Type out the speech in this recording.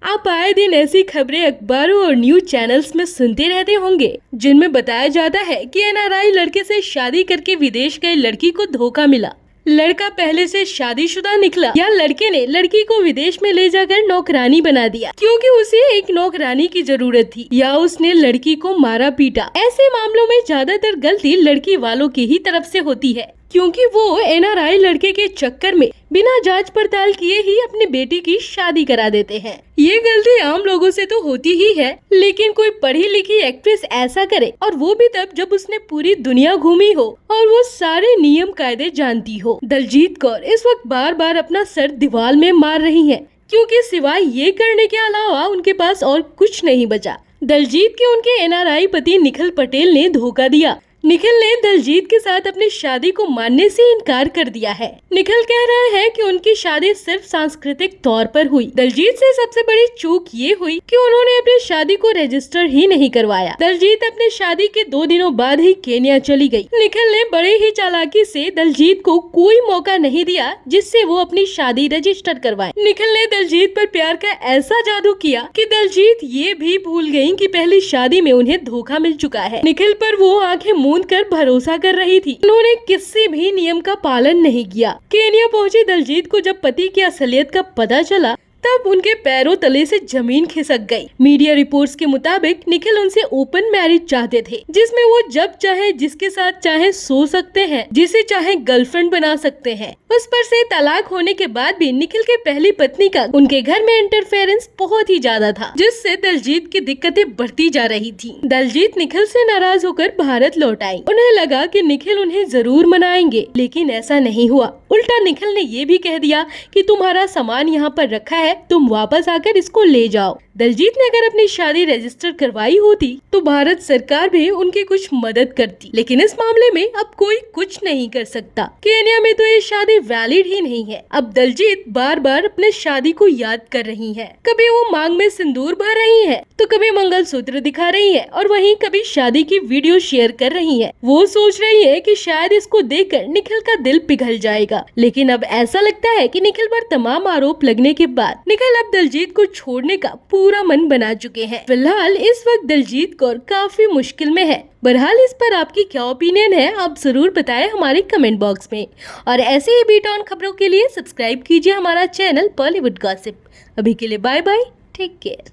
आप आए दिन ऐसी खबरें अखबारों और न्यूज चैनल्स में सुनते रहते होंगे जिनमें बताया जाता है कि एनआरआई लड़के से शादी करके विदेश गई लड़की को धोखा मिला। लड़का पहले से शादीशुदा निकला या लड़के ने लड़की को विदेश में ले जाकर नौकरानी बना दिया क्योंकि उसे एक नौकरानी की जरूरत थी, या उसने लड़की को मारा पीटा। ऐसे मामलों में ज्यादातर गलती लड़की वालों की ही तरफ से होती है क्योंकि वो एनआरआई लड़के के चक्कर में बिना जांच पड़ताल किए ही अपनी बेटी की शादी करा देते हैं। ये गलती आम लोगों से तो होती ही है, लेकिन कोई पढ़ी लिखी एक्ट्रेस ऐसा करे और वो भी तब जब उसने पूरी दुनिया घूमी हो और वो सारे नियम कायदे जानती हो। दलजीत कौर इस वक्त बार बार अपना सर दीवार में मार रही है क्योंकि सिवाय ये करने के अलावा उनके पास और कुछ नहीं बचा। दलजीत के उनके एनआरआई पति निखिल पटेल ने धोखा दिया। निखिल ने दलजीत के साथ अपनी शादी को मानने से इनकार कर दिया है। निखिल कह रहे हैं कि उनकी शादी सिर्फ सांस्कृतिक तौर पर हुई। दलजीत से सबसे बड़ी चूक ये हुई कि उन्होंने अपनी शादी को रजिस्टर ही नहीं करवाया। दलजीत अपनी शादी के 2 दिनों बाद ही केन्या चली गई। निखिल ने बड़े ही चालाकी से दलजीत को कोई मौका नहीं दिया जिससे वो अपनी शादी रजिस्टर करवाए। निखिल ने दलजीत पर प्यार का ऐसा जादू किया कि दलजीत ये भी भूल गयी कि पहली शादी में उन्हें धोखा मिल चुका है। निखिल पर वो आंखें मूंद कर भरोसा कर रही थी। उन्होंने किसी भी नियम का पालन नहीं किया। केन्या पहुंचे दलजीत को जब पति की असलियत का पता चला तब उनके पैरों तले से जमीन खिसक गई। मीडिया रिपोर्ट्स के मुताबिक निखिल उनसे ओपन मैरिज चाहते थे जिसमें वो जब चाहे जिसके साथ चाहे सो सकते हैं, जिसे चाहे गर्लफ्रेंड बना सकते हैं। उस पर से तलाक होने के बाद भी निखिल के पहली पत्नी का उनके घर में इंटरफेरेंस बहुत ही ज्यादा था, जिससे दलजीत की दिक्कतें बढ़ती जा रही थी। दलजीत निखिल से नाराज होकर भारत लौट आई। उन्हें लगा कि निखिल उन्हें जरूर मनाएंगे, लेकिन ऐसा नहीं हुआ। उल्टा निखिल ने ये भी कह दिया कि तुम्हारा सामान यहाँ पर रखा है, तुम वापस आकर इसको ले जाओ। दलजीत ने अगर अपनी शादी रजिस्टर करवाई होती तो भारत सरकार भी उनकी कुछ मदद करती, लेकिन इस मामले में अब कोई कुछ नहीं कर सकता। केन्या में तो ये शादी वैलिड ही नहीं है। अब दलजीत बार बार अपने शादी को याद कर रही है। कभी वो मांग में सिंदूर भर रही है तो कभी मंगलसूत्र दिखा रही है और वहीं कभी शादी की वीडियो शेयर कर रही है। वो सोच रही है कि शायद इसको देखकर निखिल का दिल पिघल जाएगा, लेकिन अब ऐसा लगता है कि निखिल पर तमाम आरोप लगने के बाद निखिल अब दलजीत को छोड़ने का पूरा मन बना चुके हैं। फिलहाल इस वक्त दलजीत कौर काफी मुश्किल में है। बहरहाल इस पर आपकी क्या ओपिनियन है, आप जरूर बताएं हमारे कमेंट बॉक्स में। और ऐसे ही बीट ऑन खबरों के लिए सब्सक्राइब कीजिए हमारा चैनल बॉलीवुड गॉसिप। अभी के लिए बाय बाय, टेक केयर।